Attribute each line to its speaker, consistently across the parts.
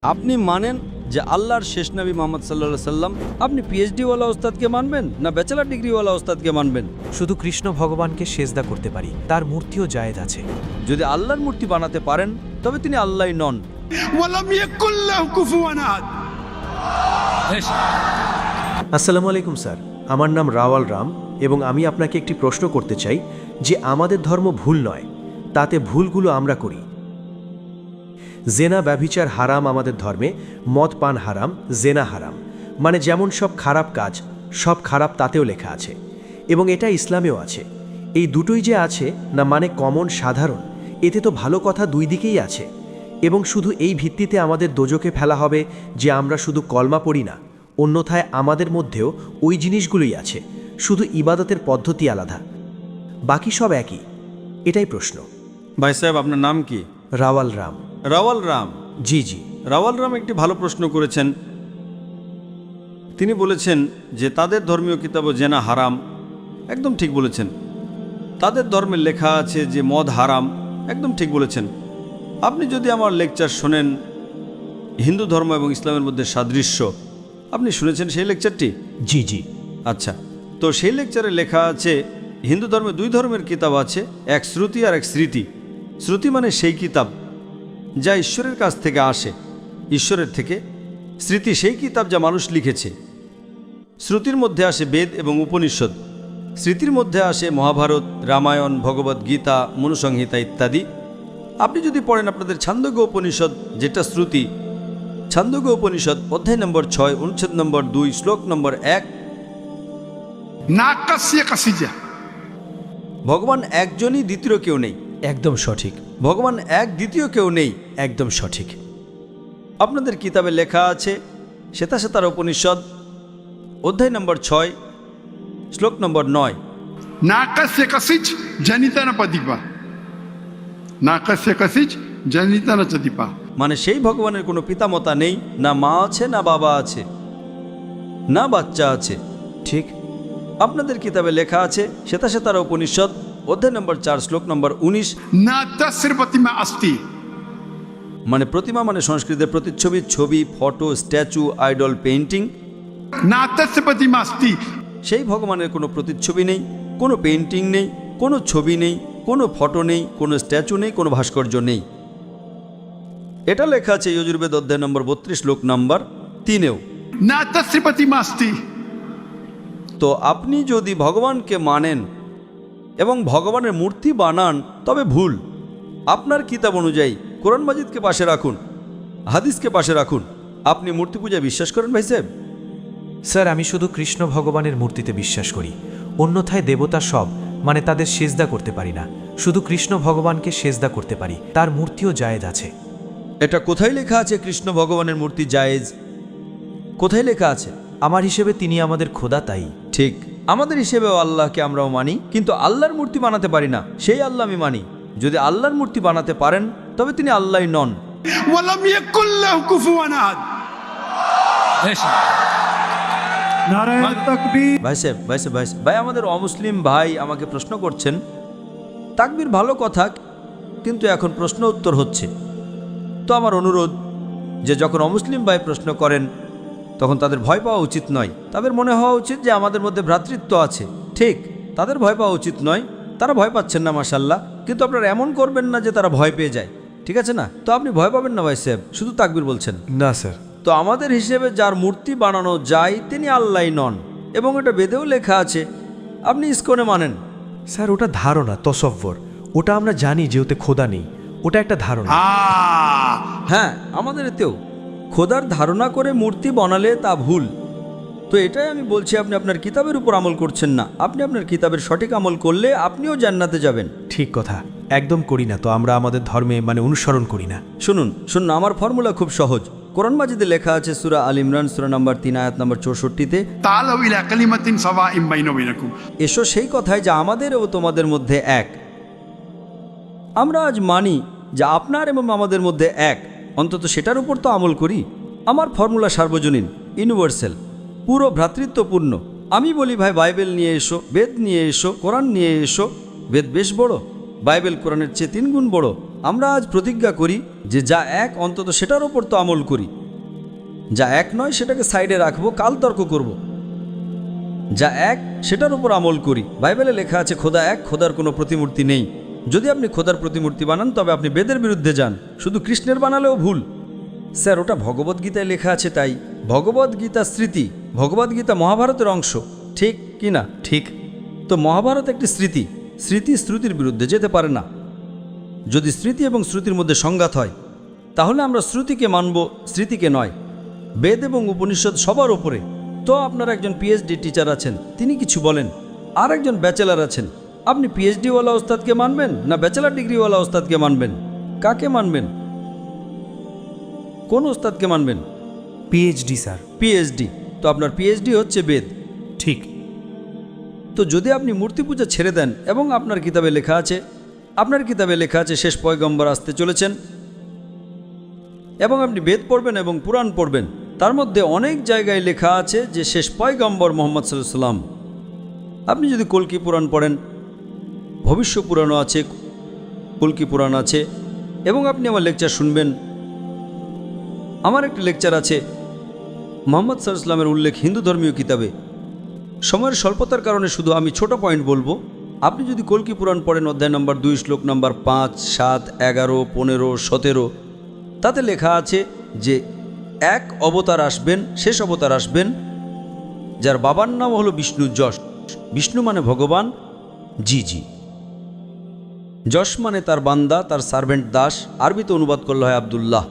Speaker 1: আপনি মানেন যে আল্লাহর শেষ নবী মুহাম্মদ সাল্লাল্লাহু আলাইহি সাল্লাম, আপনি পিএইচডিওয়ালা ওস্তাদকে মানবেন না ব্যাচেলর ডিগ্রিওয়ালা ওস্তাদকে মানবেন?
Speaker 2: শুধু কৃষ্ণ ভগবানকে সেজদা করতে পারি, তার মূর্তিও জায়েজ আছে।
Speaker 1: যদি আল্লাহর মূর্তি বানাতে পারেন তবে তিনি আল্লাহই নন।
Speaker 3: ওয়ালাম ইয়াকুল লাহু কুফুয়ান আহাদ।
Speaker 2: আসসালামু আলাইকুম স্যার, আমার নাম রাওয়াল রাম এবং আমি আপনাকে একটি প্রশ্ন করতে চাই যে আমাদের ধর্ম ভুল নয়, তাতে ভুলগুলো আমরা করি। জেনা ব্যভিচার হারাম আমাদের ধর্মে, মদ পান হারাম, জেনা হারাম, মানে যেমন সব খারাপ কাজ সব খারাপ তাতেও লেখা আছে এবং এটা ইসলামেও আছে। এই দুটোই যে আছে না মানে কমন সাধারণ, এতে তো ভালো কথা দুই দিকেই আছে। এবং শুধু এই ভিত্তিতে আমাদের দোজকে ফেলা হবে যে আমরা শুধু কলমা পড়ি না, অন্যথায় আমাদের মধ্যেও ওই জিনিসগুলোই আছে, শুধু ইবাদতের পদ্ধতি আলাদা, বাকি সব একই। এটাই প্রশ্ন।
Speaker 1: ভাই সাহেব, আপনার নাম কি?
Speaker 2: রাওয়াল রাম।
Speaker 1: রাওয়াল রাম।
Speaker 2: জি জি।
Speaker 1: রাওয়াল রাম একটি ভালো প্রশ্ন করেছেন। তিনি বলেছেন যে তাদের ধর্মীয় কিতাবও জেনা হারাম। একদম ঠিক বলেছেন। তাদের ধর্মে লেখা আছে যে মদ হারাম। একদম ঠিক বলেছেন। আপনি যদি আমার লেকচার শোনেন, হিন্দু ধর্ম এবং ইসলামের মধ্যে সাদৃশ্য, আপনি শুনেছেন সেই লেকচারটি?
Speaker 2: জি জি।
Speaker 1: আচ্ছা, তো সেই লেকচারে লেখা আছে হিন্দু ধর্মে দুই ধর্মের কিতাব আছে, এক শ্রুতি আর এক স্মৃতি। শ্রুতি মানে সেই কিতাব যা ঈশ্বরের কাছ থেকে আসে, ঈশ্বরের থেকে। স্মৃতি সেই কিতাব যা মানুষ লিখেছে। শ্রুতির মধ্যে আসে বেদ এবং উপনিষদ, স্মৃতির মধ্যে আসে মহাভারত, রামায়ণ, ভগবদ গীতা, মনুসংহিতা ইত্যাদি। আপনি যদি পড়েন আপনাদের ছান্দোগ্য উপনিষদ, যেটা শ্রুতি, ছান্দোগ্য উপনিষদ অধ্যায় নম্বর 6, অনুচ্ছেদ নম্বর 2, শ্লোক নম্বর 1,
Speaker 3: নাকাসিয়া কাসিজা,
Speaker 1: ভগবান একজনই, দ্বিতীয় কেউ নেই।
Speaker 2: একদম সঠিক।
Speaker 1: ভগবান এক, দ্বিতীয় কেউ নেই।
Speaker 2: একদম সঠিক।
Speaker 1: আপনাদের কিতাবে লেখা আছে শ্বেতাশ্বেতার উপনিষদ অধ্যায় নম্বর 6, শ্লোক নম্বর 9,
Speaker 3: নাকাসিয়া কাসিজ জানিতানা পদিপা, নাকাসিয়া কাসিজ জানিতানা চদিপা।
Speaker 1: মানে সেই ভগবানের কোনো পিতামাতা নেই, না মা আছে, না বাবা আছে, না বাচ্চা আছে।
Speaker 2: ঠিক।
Speaker 1: আপনাদের কিতাবে লেখা আছে শ্বেতাশ্বেতার উপনিষদ অধ্যায় নম্বর 4, শ্লোক নম্বর 19,
Speaker 3: না তস্র প্রতিমা আস্তি,
Speaker 1: মানে প্রতিমা মানে সংস্কৃতের প্রতিচ্ছবি, ছবি, ফটো, স্ট্যাচু, আইডল, পেইন্টিং।
Speaker 3: না তস্র প্রতিমা আস্তি।
Speaker 1: সেই ভগবানের কোনো প্রতিচ্ছবি নেই, কোনো পেইন্টিং নেই, কোনো ছবি নেই, কোনো ফটো নেই, কোনো স্ট্যাচু নেই, কোনো ভাস্কর্য নেই। এটা লেখা আছে যজুর্বেদ অধ্যায় নম্বর 32, শ্লোক নম্বর 3-এও।
Speaker 3: না তস্র প্রতিমা আস্তি।
Speaker 1: তো আপনি যদি ভগবানকে মানেন এবং ভগবানের মূর্তি বানান তবে ভুল। আপনার কিতাব অনুযায়ী কোরআন মাজিদকে পাশে রাখুন, হাদিসকে পাশে রাখুন। আপনি মূর্তি পূজায় বিশ্বাস করেন ভাই সাহেব?
Speaker 2: স্যার, আমি শুধু কৃষ্ণ ভগবানের মূর্তিতে বিশ্বাস করি, অন্যথায় দেবতা সব মানে তাদের সেজদা করতে পারি না। শুধু কৃষ্ণ ভগবানকে সেজদা করতে পারি, তার মূর্তিও জায়েজ আছে।
Speaker 1: এটা কোথায় লেখা আছে কৃষ্ণ ভগবানের মূর্তি জায়েজ? কোথায় লেখা আছে?
Speaker 2: আমার হিসেবে তিনি আমাদের খোদা, তাই।
Speaker 1: ঠিক, আমাদের হিসেবেও আল্লাহকে আমরাও মানি, কিন্তু আল্লাহর মূর্তি বানাতে পারি না, সেই আল্লাহ আমি মানি। যদি আল্লাহর মূর্তি বানাতে পারেন তবে তিনি আল্লাহই নন।
Speaker 3: ওয়ালাম ইয়াকুল লাহু কুফুয়ান আহাদ।
Speaker 1: ভাই আমাদের অমুসলিম ভাই আমাকে প্রশ্ন করছেন। তাকবীর ভালো কথা, কিন্তু এখন প্রশ্ন উত্তর হচ্ছে। তো আমার অনুরোধ যে যখন অমুসলিম ভাই প্রশ্ন করেন তখন তাদের ভয় পাওয়া উচিত নয়। তাদের মনে হওয়া উচিত যে আমাদের মধ্যে ভ্রাতৃত্ব আছে। ঠিক, তাদের ভয় পাওয়া উচিত নয়। তারা ভয় পাচ্ছেন না, মাশাআল্লাহ, কিন্তু আপনারা এমন করবেন না যে তারা ভয় পেয়ে যায়। ঠিক আছে না? তো আপনি ভয় পাবেন না ভাই সাহেব, শুধু তাকবীর বলছেন।
Speaker 2: না স্যার।
Speaker 1: তো আমাদের হিসেবে যার মূর্তি বানানো যায় তিনি আল্লাহই নন, এবং এটা বেদেও লেখা আছে। আপনি ইসকনে মানেন।
Speaker 2: স্যার, ওটা ধারণা, তসব্বর। ওটা আমরা জানি যে ওতে খোদা নেই, ওটা একটা ধারণা।
Speaker 1: হ্যাঁ, আমাদের এতেও খোদার ধারণা করে মূর্তি বানালে তা ভুল। তো এটাই আমি বলছি, আপনি আপনার কিতাবের উপর আমল করছেন না। আপনি আপনার কিতাবের সঠিক আমল করলে আপনিও জান্নাতে যাবেন।
Speaker 2: ঠিক কথা, একদম করি না তো আমরা আমাদের ধর্মে মানে অনুসরণ করি না।
Speaker 1: শুনুন, আমার ফর্মুলা খুব সহজ। কোরআন মাজিদে লেখা আছে সূরা আল ইমরান সূরা নম্বর 3, আয়াত নম্বর 64-তে,
Speaker 3: তাআলাউ ইলা কালিমাতিন সাওয়াইন বাইনা বাইনাকুম।
Speaker 1: এসো সেই কথায় যা আমাদের ও তোমাদের মধ্যে এক। আমরা আজ মানি যা আপনার এবং আমাদের মধ্যে এক, অন্তত সেটার উপর তো আমল করি। আমার ফর্মুলা সার্বজনীন, ইউনিভার্সাল, পুরো ভ্রাতৃত্বপূর্ণ। আমি বলি ভাই বাইবেল নিয়ে এসো, বেদ নিয়ে এসো, কোরআন নিয়ে এসো। বেদ বেশ বড়, বাইবেল কোরআনের চেয়ে 3 গুণ বড়। আমরা আজ প্রতিজ্ঞা করি যে যা এক অন্তত সেটার ওপর তো আমল করি, যা এক নয় সেটাকে সাইডে রাখবো, কাল তর্ক করব। যা এক সেটার উপর আমল করি। বাইবেলে লেখা আছে খোদা এক, খোদার কোনো প্রতিমূর্তি নেই। যদি আপনি খোদার প্রতিমূর্তি বানান তবে আপনি বেদের বিরুদ্ধে যান, শুধু কৃষ্ণের বানালেও ভুল। স্যার, ওটা ভগবদ্গীতায় লেখা আছে তাই। ভগবদ্গীতা স্মৃতি, ভগবদ্গীতা মহাভারতের অংশ, ঠিক কি না? ঠিক। তো মহাভারত একটি স্মৃতি, স্মৃতি শ্রুতির বিরুদ্ধে যেতে পারে না। যদি স্মৃতি এবং শ্রুতির মধ্যে সংঘাত হয় তাহলে আমরা শ্রুতিকে মানব, স্মৃতিকে নয়। বেদ এবং উপনিষদ সবার ওপরে। তো আপনার একজন পিএইচডি টিচার আছেন, তিনি কিছু বলেন, আর একজন ব্যাচেলার আছেন। আপনি পিএইচডিওয়ালা ওস্তাদকে মানবেন না ব্যাচেলার ডিগ্রিওয়ালা ওস্তাদকে মানবেন? কাকে মানবেন? কোন ওস্তাদকে মানবেন?
Speaker 2: PhD sir.
Speaker 1: পিএইচডি। তো আপনার পিএইচডি হচ্ছে বেদ।
Speaker 2: ঠিক।
Speaker 1: তো যদি আপনি মূর্তি পূজা ছেড়ে দেন এবং আপনার কিতাবে লেখা আছে শেষ পয়গম্বর আসতে চলেছেন, এবং আপনি বেদ পড়বেন এবং পুরাণ পড়বেন, তার মধ্যে অনেক জায়গায় লেখা আছে যে শেষ পয়গম্বর মোহাম্মদ সাল্লাল্লাহু আলাইহি ওয়াসাল্লাম। আপনি যদি কল্কি পুরাণ পড়েন, ভবিষ্য পুরাণও আছে, কল্কি পুরাণ আছে, এবং আপনি আমার লেকচার শুনবেন। আমার একটি লেকচার আছে মোহাম্মদ সাল্লাল্লাহু আলাইহি ওয়াসাল্লামের উল্লেখ হিন্দু ধর্মীয় কিতাবে। সময়ের স্বল্পতার কারণে শুধু আমি ছোট পয়েন্ট বলবো। আপনি যদি কল্কি পুরাণ পড়েন অধ্যায় নম্বর 2 শ্লোক নম্বর 5, 7, 11, 15, 17, তাতে লেখা আছে যে এক অবতার আসবেন, শেষ অবতার আসবেন, যার বাবার নাম হলো বিষ্ণু যশ। বিষ্ণু মানে ভগবান, জি। যশ মানে তার বান্দা, তার সার্ভেন্ট, দাস। আরবিতে অনুবাদ করলে হয় আব্দুল্লাহ।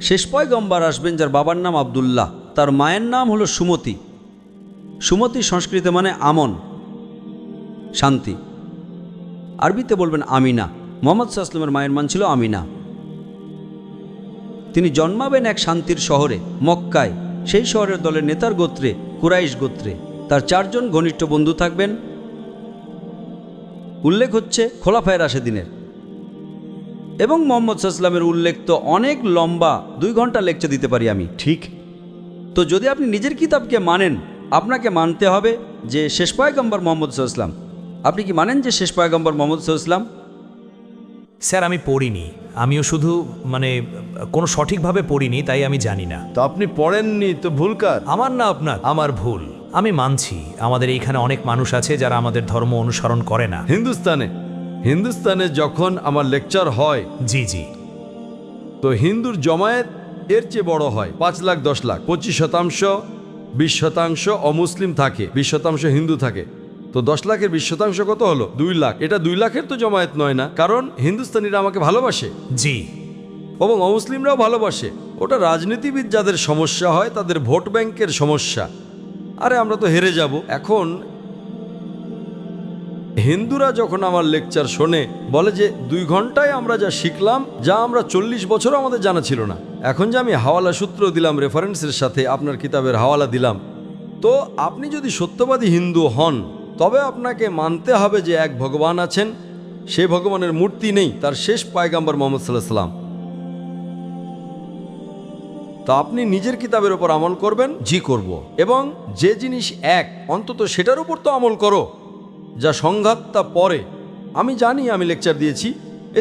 Speaker 1: শেষ পয়গম্বর আসবেন যার বাবার নাম আব্দুল্লাহ, তার মায়ের নাম হলো সুমতি। সুমতি সংস্কৃতে মানে আমন, শান্তি। আরবিতে বলবেন আমিনা। মোহাম্মদ সাল্লাল্লাহু আলাইহি ওয়াসাল্লামের মায়ের মান ছিল আমিনা। তিনি জন্মাবেন এক শান্তির শহরে, মক্কায়। সেই শহরের দলের নেতার গোত্রে, কুরাইশ গোত্রে। তার 4 জন ঘনিষ্ঠ বন্ধু থাকবেন। উল্লেখ হচ্ছে খোলাফায়ে রাশেদিনের। এবং মোহাম্মদ সাল্লাল্লাহু আলাইহি ওয়াসাল্লামের উল্লেখ তো অনেক লম্বা, 2 ঘন্টা লেকচার দিতে পারি আমি।
Speaker 2: ঠিক।
Speaker 1: তো যদি আপনি নিজের কিতাবকে মানেন, আপনাকে মানতে হবে যে শেষ পয়গম্বর মোহাম্মদ সাল্লাল্লাহু আলাইহি ওয়াসাল্লাম। আপনি কি মানেন যে শেষ পয়গম্বর মোহাম্মদ সাল্লাল্লাহু আলাইহি ওয়াসাল্লাম?
Speaker 4: স্যার, আমি পড়িনি। আমিও শুধু কোনো সঠিকভাবে পড়িনি, তাই আমি জানি না।
Speaker 5: তো আপনি পড়েননি তো ভুল কার?
Speaker 4: আমার না আপনার, আমার ভুল। আমি মানছি আমাদের এইখানে অনেক মানুষ আছে যারা আমাদের ধর্ম অনুসরণ করে না।
Speaker 5: হিন্দুস্তানে যখন আমার লেকচার হয়,
Speaker 4: জি।
Speaker 5: তো হিন্দুর জমায়েত এর চেয়ে বড় হয়, 5 লাখ 10 লাখ। 25%, 20% অমুসলিম থাকে, 20% হিন্দু থাকে। তো 10 লাখের 20% কত হলো? 2 লাখ। এটা 2 লাখের তো জমায়েত নয় না, কারণ হিন্দুস্তানিরা আমাকে ভালোবাসে
Speaker 4: জি।
Speaker 5: এবং অমুসলিমরাও ভালোবাসে। ওটা রাজনীতিবিদ যাদের সমস্যা হয়, তাদের ভোট ব্যাংকের সমস্যা। আরে আমরা তো হেরে যাব। এখন হিন্দুরা যখন আমার লেকচার শোনে, বলে যে 2 ঘন্টায় আমরা যা শিখলাম, যা আমরা 40 বছরও আমাদের জানা ছিল না। এখন যে আমি হাওয়ালা সূত্র দিলাম রেফারেন্সের সাথে, আপনার কিতাবের হাওয়ালা দিলাম, তো আপনি যদি সত্যবাদী হিন্দু হন তবে আপনাকে মানতে হবে যে এক ভগবান আছেন, সেই ভগবানের মূর্তি নেই, তার শেষ পয়গম্বর মুহাম্মদ সাল্লাল্লাহু আলাইহি ওয়াসাল্লাম। তা আপনি নিজের কিতাবের উপর আমল করবেন? জি করব। এবং যে জিনিস এক, অন্তত সেটার উপর তো আমল করো। যা সংঘাতটা পরে, আমি জানি, আমি লেকচার দিয়েছি,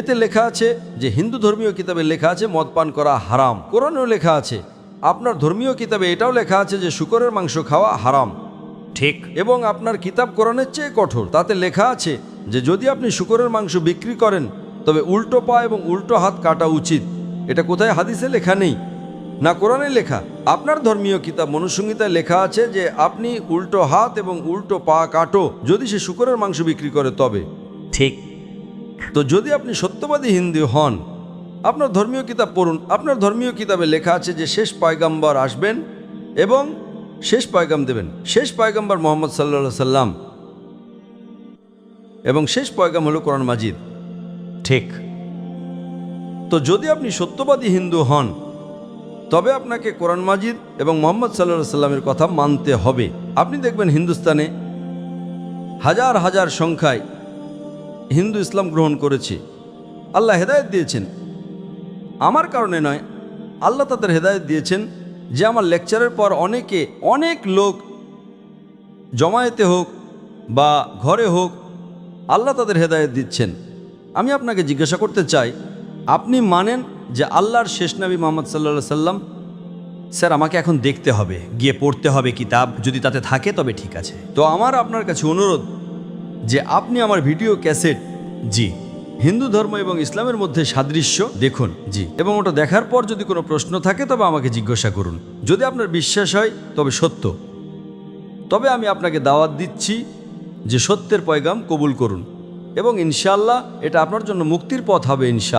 Speaker 5: এতে লেখা আছে যে হিন্দু ধর্মীয় কিতাবে লেখা আছে মদ পান করা হারাম। কোরআনেও লেখা আছে, আপনার ধর্মীয় কিতাবে এটাও লেখা আছে যে শূকরের মাংস খাওয়া হারাম।
Speaker 4: ঠিক।
Speaker 5: এবং আপনার কিতাব কোরআনের চেয়ে কঠোর। তাতে লেখা আছে যে যদি আপনি শূকরের মাংস বিক্রি করেন তবে উল্টো পা এবং উল্টো হাত কাটা উচিত। এটা কোথায় হাদিসে লেখা নেই, না কোরআনে লেখা। আপনার ধর্মীয় কিতাব মনুসংহিতায় লেখা আছে যে আপনি উল্টো হাত এবং উল্টো পা কাটো যদি সে শূকরের মাংস বিক্রি করে তবে।
Speaker 4: ঠিক।
Speaker 5: তো যদি আপনি সত্যবাদী হিন্দু হন, আপনার ধর্মীয় কিতাব পড়ুন। আপনার ধর্মীয় কিতাবে লেখা আছে যে শেষ পয়গম্বর আসবেন এবং শেষ পয়গাম দেবেন। শেষ পয়গম্বর মোহাম্মদ সাল্লাল্লাহু আলাইহি সাল্লাম, এবং শেষ পয়গাম হলো কোরআন মাজিদ।
Speaker 4: ঠিক।
Speaker 5: তো যদি আপনি সত্যবাদী হিন্দু হন তবে আপনাকে কোরআন মাজিদ এবং মোহাম্মদ সাল্লাল্লাহু আলাইহি সাল্লামের কথা মানতে হবে। আপনি দেখবেন হিন্দুস্তানে হাজার হাজার সংখ্যায় হিন্দু ইসলাম গ্রহণ করেছে। আল্লাহ হেদায়েত দিয়েছেন, আমার কারণে নয়, আল্লাহ তাদের হেদায়েত দিয়েছেন যে আমার লেকচারের পর অনেক লোক জমায়েতে হোক বা ঘরে হোক, আল্লাহ তাদের হেদায়েত দিচ্ছেন। আমি আপনাকে জিজ্ঞাসা করতে চাই, আপনি মানেন যে আল্লাহর শেষ নবী মুহাম্মদ সাল্লাল্লাহু সাল্লাম?
Speaker 4: স্যার আমাকে এখন দেখতে হবে, গিয়ে পড়তে হবে কিতাব, যদি তাতে থাকে তবে ঠিক আছে।
Speaker 5: তো আমার আপনার কাছে অনুরোধ যে আপনি আমার ভিডিও ক্যাসেট
Speaker 4: জি।
Speaker 5: হিন্দু ধর্ম এবং ইসলামের মধ্যে সাদৃশ্য দেখুন, জি, এবং ওটা দেখার পর যদি কোনো প্রশ্ন থাকে তবে আমাকে জিজ্ঞাসা করুন। যদি আপনার বিশ্বাস হয় তবে সত্য, তবে আমি আপনাকে দাওয়াত দিচ্ছি যে সত্যের পয়গাম কবুল করুন এবং ইনশাআল্লাহ এটা আপনার জন্য মুক্তির পথ হবে ইনশাআল্লাহ।